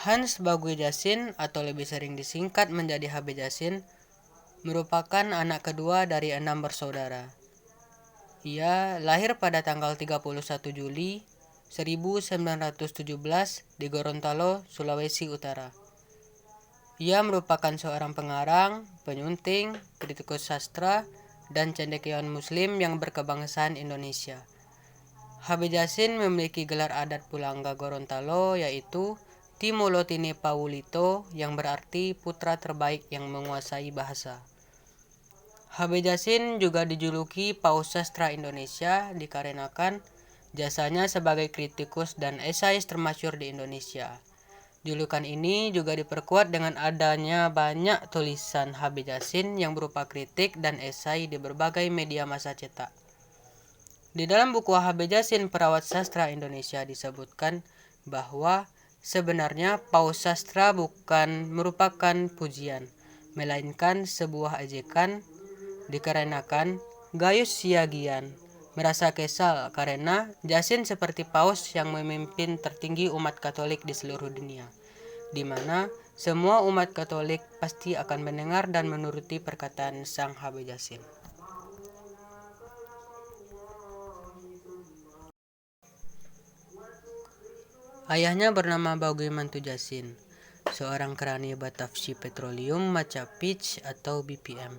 Hans Baguijasin atau lebih sering disingkat menjadi HB Jasin merupakan anak kedua dari 6 bersaudara. Ia lahir pada tanggal 31 Juli 1917 di Gorontalo, Sulawesi Utara. Ia merupakan seorang pengarang, penyunting, kritikus sastra, dan cendekiawan muslim yang berkebangsaan Indonesia. HB Jasin memiliki gelar adat Pulangga Gorontalo yaitu Timolotine Paulito yang berarti putra terbaik yang menguasai bahasa. HB Jasin juga dijuluki Paus Sastra Indonesia dikarenakan jasanya sebagai kritikus dan esais termasyhur di Indonesia. Julukan ini juga diperkuat dengan adanya banyak tulisan HB Jasin yang berupa kritik dan esai di berbagai media massa cetak. Di dalam buku HB Jasin Perawat Sastra Indonesia disebutkan bahwa sebenarnya paus sastra bukan merupakan pujian, melainkan sebuah ejekan dikarenakan Gaius Siagian merasa kesal karena Jasin seperti paus yang memimpin tertinggi umat Katolik di seluruh dunia, di mana semua umat Katolik pasti akan mendengar dan menuruti perkataan sang HB Jasin. Ayahnya bernama Baugui Mantu Jasin, seorang kerani Batavsi Petroleum Macapich atau BPM.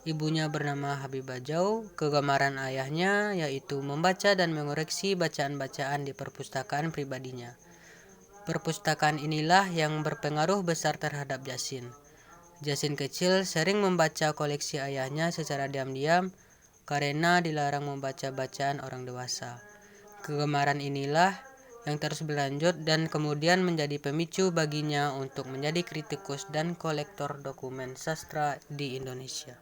Ibunya bernama Habibah Jau. Kegemaran ayahnya yaitu membaca dan mengoreksi bacaan-bacaan di perpustakaan pribadinya. Perpustakaan inilah yang berpengaruh besar terhadap Jasin. Jasin kecil sering membaca koleksi ayahnya secara diam-diam karena dilarang membaca bacaan orang dewasa. Kegemaran inilah yang terus berlanjut dan kemudian menjadi pemicu baginya untuk menjadi kritikus dan kolektor dokumen sastra di Indonesia.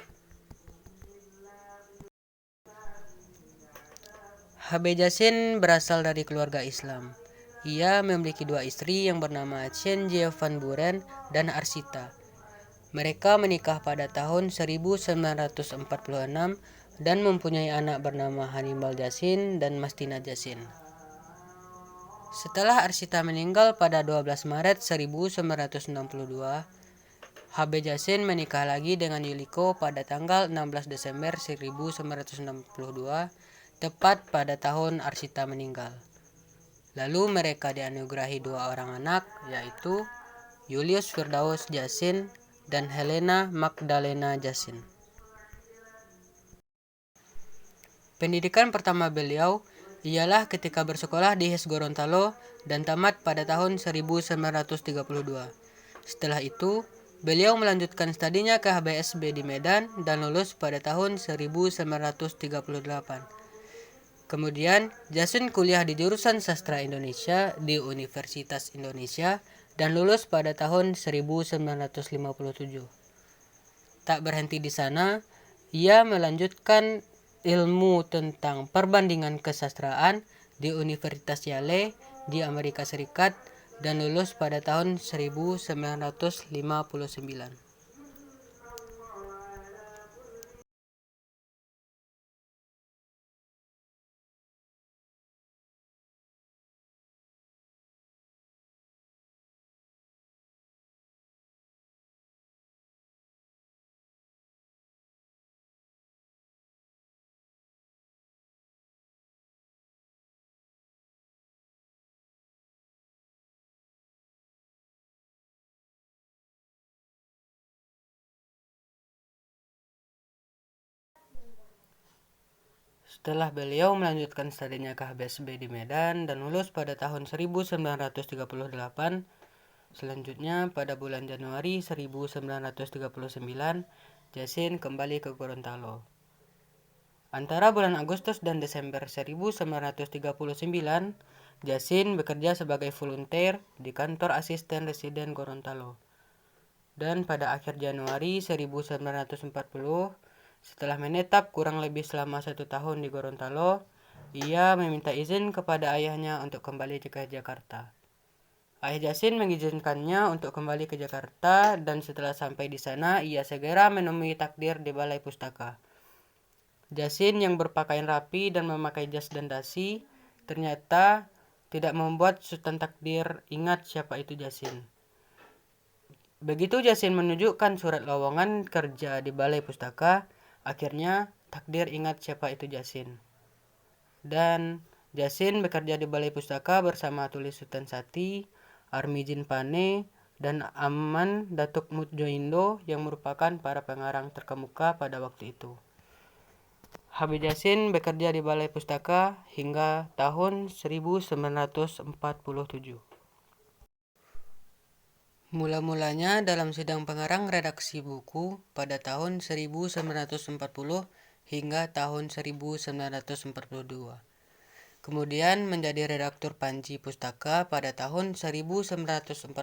HB Jasin berasal dari keluarga Islam. Ia memiliki dua istri yang bernama Cenje van Buren dan Arsita. Mereka menikah pada tahun 1946 dan mempunyai anak bernama Hannibal Jasin dan Mastina Jasin. Setelah Arsita meninggal pada 12 Maret 1962, HB Jasin menikah lagi dengan Yuliko pada tanggal 16 Desember 1962, tepat pada tahun Arsita meninggal. Lalu mereka dianugerahi dua orang anak, yaitu Julius Firdaus Jasin dan Helena Magdalena Jasin. Pendidikan pertama beliau ialah ketika bersekolah di HIS Gorontalo dan tamat pada tahun 1932. Setelah itu, beliau melanjutkan studinya ke HBSB di Medan dan lulus pada tahun 1938. Kemudian, Jasin kuliah di jurusan Sastra Indonesia di Universitas Indonesia dan lulus pada tahun 1957. Tak berhenti di sana, ia melanjutkan ilmu tentang perbandingan kesastraan di Universitas Yale di Amerika Serikat dan lulus pada tahun 1959. Setelah beliau melanjutkan studinya ke HBSB di Medan dan lulus pada tahun 1938, selanjutnya pada bulan Januari 1939, Jasin kembali ke Gorontalo. Antara bulan Agustus dan Desember 1939, Jasin bekerja sebagai volunteer di kantor asisten residen Gorontalo. Dan pada akhir Januari 1940, setelah menetap kurang lebih selama 1 tahun di Gorontalo, ia meminta izin kepada ayahnya untuk kembali ke Jakarta. Ayah Jasin mengizinkannya untuk kembali ke Jakarta dan setelah sampai di sana, ia segera menemui takdir di Balai Pustaka. Jasin yang berpakaian rapi dan memakai jas dan dasi ternyata tidak membuat Sultan Takdir ingat siapa itu Jasin. Begitu Jasin menunjukkan surat lowongan kerja di Balai Pustaka, akhirnya Takdir ingat siapa itu Jasin. Dan Jasin bekerja di Balai Pustaka bersama Tuli Sultan Sati, Armijin Pane, dan Aman Datuk Mutjoindo yang merupakan para pengarang terkemuka pada waktu itu. Habib Jasin bekerja di Balai Pustaka hingga tahun 1947. Mula-mulanya dalam sidang pengarang redaksi buku pada tahun 1940 hingga tahun 1942. Kemudian menjadi redaktur Panji Pustaka pada tahun 1942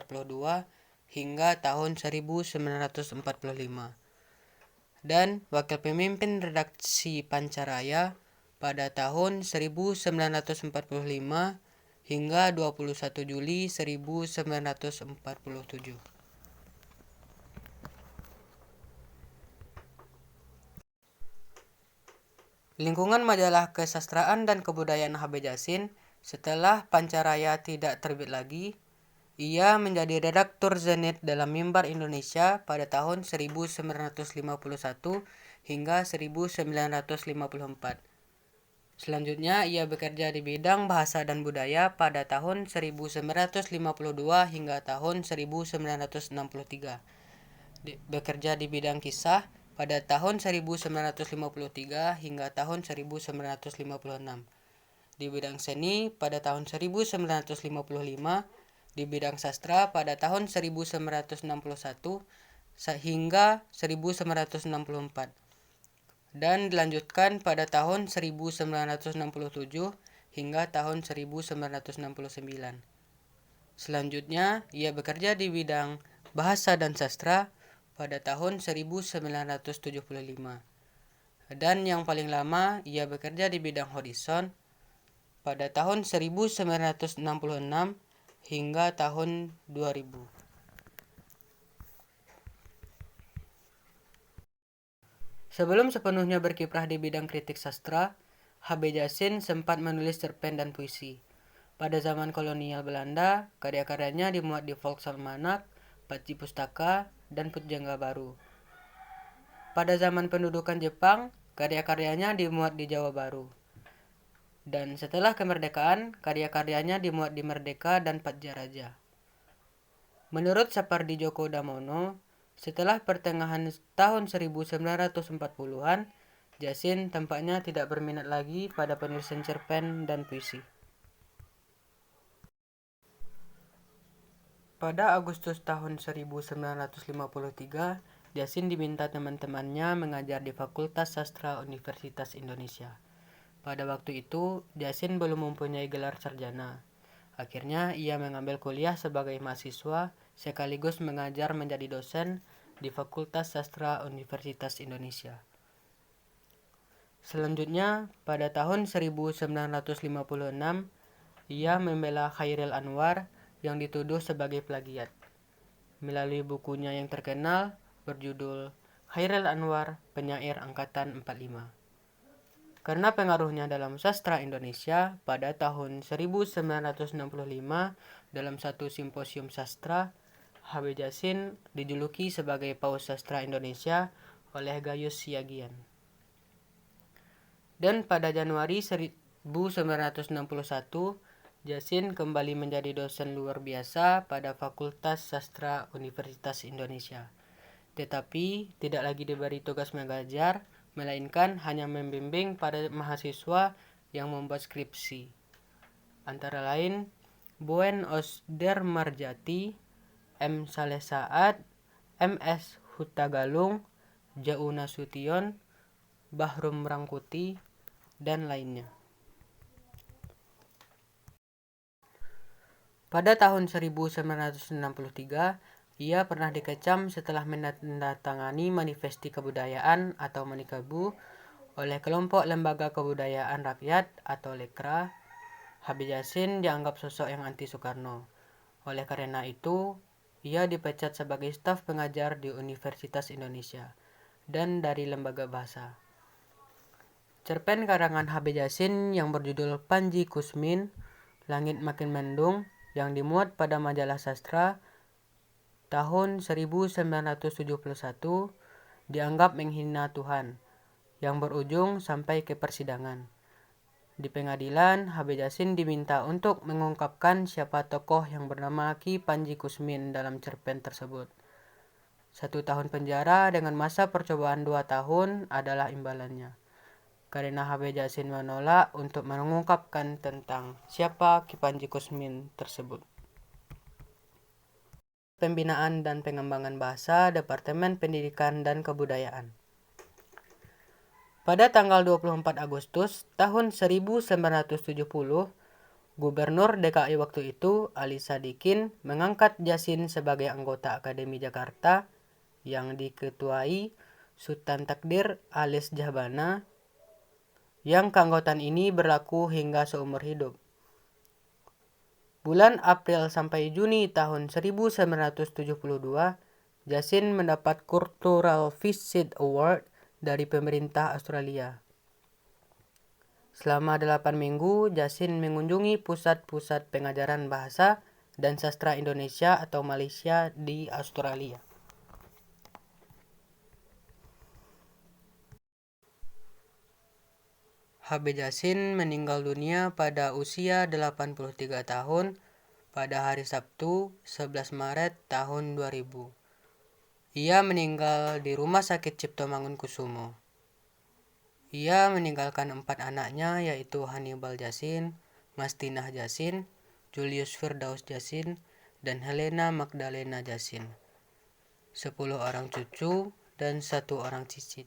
hingga tahun 1945. Dan wakil pemimpin redaksi Pancaraya pada tahun 1945 hingga 21 Juli 1947. Lingkungan majalah kesastraan dan kebudayaan HB Jasin setelah Pancaraya tidak terbit lagi, ia menjadi redaktur Zenit dalam Mimbar Indonesia pada tahun 1951 hingga 1954. Selanjutnya, ia bekerja di bidang bahasa dan budaya pada tahun 1952 hingga tahun 1963. Bekerja di bidang kisah pada tahun 1953 hingga tahun 1956. Di bidang seni pada tahun 1955, di bidang sastra pada tahun 1961 hingga 1964, dan dilanjutkan pada tahun 1967 hingga tahun 1969. Selanjutnya, ia bekerja di bidang bahasa dan sastra pada tahun 1975. Dan yang paling lama, ia bekerja di bidang Horizon pada tahun 1966 hingga tahun 2000. Sebelum sepenuhnya berkiprah di bidang kritik sastra, HB Jasin sempat menulis cerpen dan puisi. Pada zaman kolonial Belanda, karya-karyanya dimuat di Volksalmanak, Panji Pustaka, dan Putjangga Baru. Pada zaman pendudukan Jepang, karya-karyanya dimuat di Jawa Baru. Dan setelah kemerdekaan, karya-karyanya dimuat di Merdeka dan Padjaraja. Menurut Sapardi Djoko Damono, setelah pertengahan tahun 1940-an, Jasin tampaknya tidak berminat lagi pada penulisan cerpen dan puisi. Pada Agustus tahun 1953, Jasin diminta teman-temannya mengajar di Fakultas Sastra Universitas Indonesia. Pada waktu itu, Jasin belum mempunyai gelar sarjana. Akhirnya, ia mengambil kuliah sebagai mahasiswa sekaligus mengajar menjadi dosen di Fakultas Sastra Universitas Indonesia. Selanjutnya, pada tahun 1956, ia membela Chairil Anwar yang dituduh sebagai plagiat. Melalui bukunya yang terkenal berjudul Chairil Anwar, Penyair Angkatan 45. Karena pengaruhnya dalam sastra Indonesia, pada tahun 1965 dalam satu simposium sastra, HB Jasin dijuluki sebagai Paus Sastra Indonesia oleh Gayus Siagian. Dan pada Januari 1961, Jasin kembali menjadi dosen luar biasa pada Fakultas Sastra Universitas Indonesia. Tetapi tidak lagi diberi tugas mengajar, melainkan hanya membimbing para mahasiswa yang membuat skripsi. Antara lain, Boen Osder Marjati, M. Saleh Saad, M.S. Hutagalung, Jau Nasution, Bahrum Rangkuti, dan lainnya. Pada tahun 1963, ia pernah dikecam setelah menandatangani Manifesti Kebudayaan atau Manikabu oleh kelompok Lembaga Kebudayaan Rakyat atau Lekra. HB Jasin dianggap sosok yang anti Soekarno. Oleh karena itu, ia dipecat sebagai staf pengajar di Universitas Indonesia dan dari lembaga bahasa. Cerpen karangan HB Jasin yang berjudul Panji Kusmin Langit Makin Mendung yang dimuat pada majalah sastra tahun 1971 dianggap menghina Tuhan, yang berujung sampai ke persidangan. Di pengadilan, Habib Yasin diminta untuk mengungkapkan siapa tokoh yang bernama Ki Panji Kusmin dalam cerpen tersebut. 1 tahun penjara dengan masa percobaan 2 tahun adalah imbalannya, karena Habib Yasin menolak untuk mengungkapkan tentang siapa Ki Panji Kusmin tersebut. Pembinaan dan Pengembangan Bahasa Departemen Pendidikan dan Kebudayaan. Pada tanggal 24 Agustus tahun 1970, Gubernur DKI waktu itu, Ali Sadikin, mengangkat Yasin sebagai anggota Akademi Jakarta yang diketuai Sultan Takdir alias Jahbana, yang keanggotaan ini berlaku hingga seumur hidup. Bulan April sampai Juni tahun 1972, Yasin mendapat Cultural Visit Award dari pemerintah Australia. Selama 8 minggu, Yasin mengunjungi pusat-pusat pengajaran bahasa dan sastra Indonesia atau Malaysia di Australia. Habib Yasin meninggal dunia pada usia 83 tahun pada hari Sabtu 11 Maret tahun 2000. Ia meninggal di Rumah Sakit Cipto Mangunkusumo. Ia meninggalkan 4 anaknya, yaitu Hannibal Yasin, Mastinah Yasin, Julius Firdaus Yasin, dan Helena Magdalena Yasin. 10 orang cucu dan 1 orang cicit.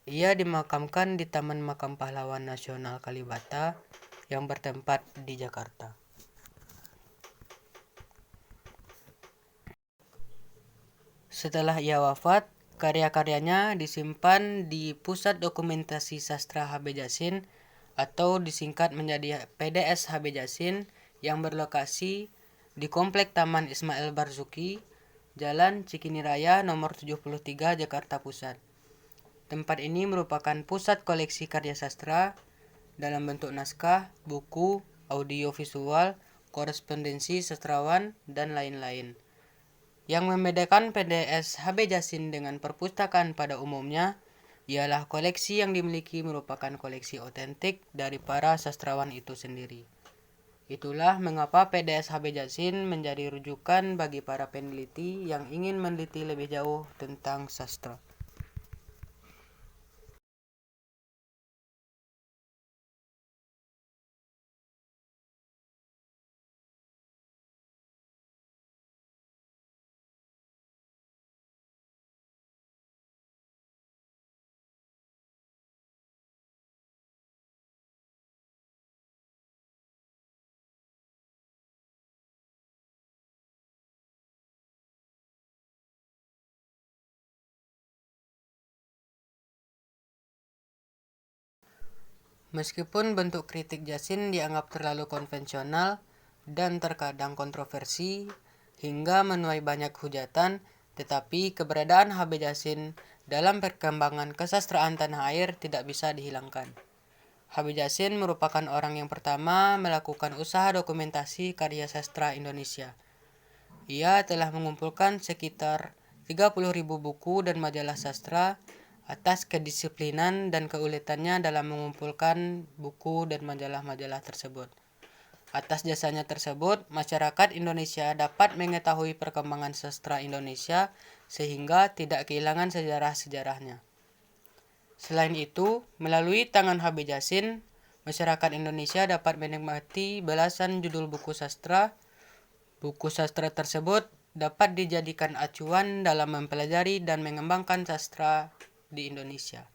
Ia dimakamkan di Taman Makam Pahlawan Nasional Kalibata yang bertempat di Jakarta. Setelah ia wafat, karya-karyanya disimpan di Pusat Dokumentasi Sastra Habib Yasin atau disingkat menjadi PDS Habib Yasin yang berlokasi di Komplek Taman Ismail Marzuki, Jalan Cikini Raya nomor 73 Jakarta Pusat. Tempat ini merupakan pusat koleksi karya sastra dalam bentuk naskah, buku, audio visual, korespondensi sastrawan, dan lain-lain. Yang membedakan PDS Habib Yasin dengan perpustakaan pada umumnya ialah koleksi yang dimiliki merupakan koleksi otentik dari para sastrawan itu sendiri. Itulah mengapa PDS Habib Yasin menjadi rujukan bagi para peneliti yang ingin meneliti lebih jauh tentang sastra. Meskipun bentuk kritik Yasin dianggap terlalu konvensional dan terkadang kontroversi hingga menuai banyak hujatan, tetapi keberadaan Habib Yasin dalam perkembangan kesastraan tanah air tidak bisa dihilangkan. Habib Yasin merupakan orang yang pertama melakukan usaha dokumentasi karya sastra Indonesia. Ia telah mengumpulkan sekitar 30.000 buku dan majalah sastra atas kedisiplinan dan keuletannya dalam mengumpulkan buku dan majalah-majalah tersebut. Atas jasanya tersebut, masyarakat Indonesia dapat mengetahui perkembangan sastra Indonesia sehingga tidak kehilangan sejarah-sejarahnya. Selain itu, melalui tangan Habib Yasin, masyarakat Indonesia dapat menikmati belasan judul buku sastra. Buku sastra tersebut dapat dijadikan acuan dalam mempelajari dan mengembangkan sastra di Indonesia.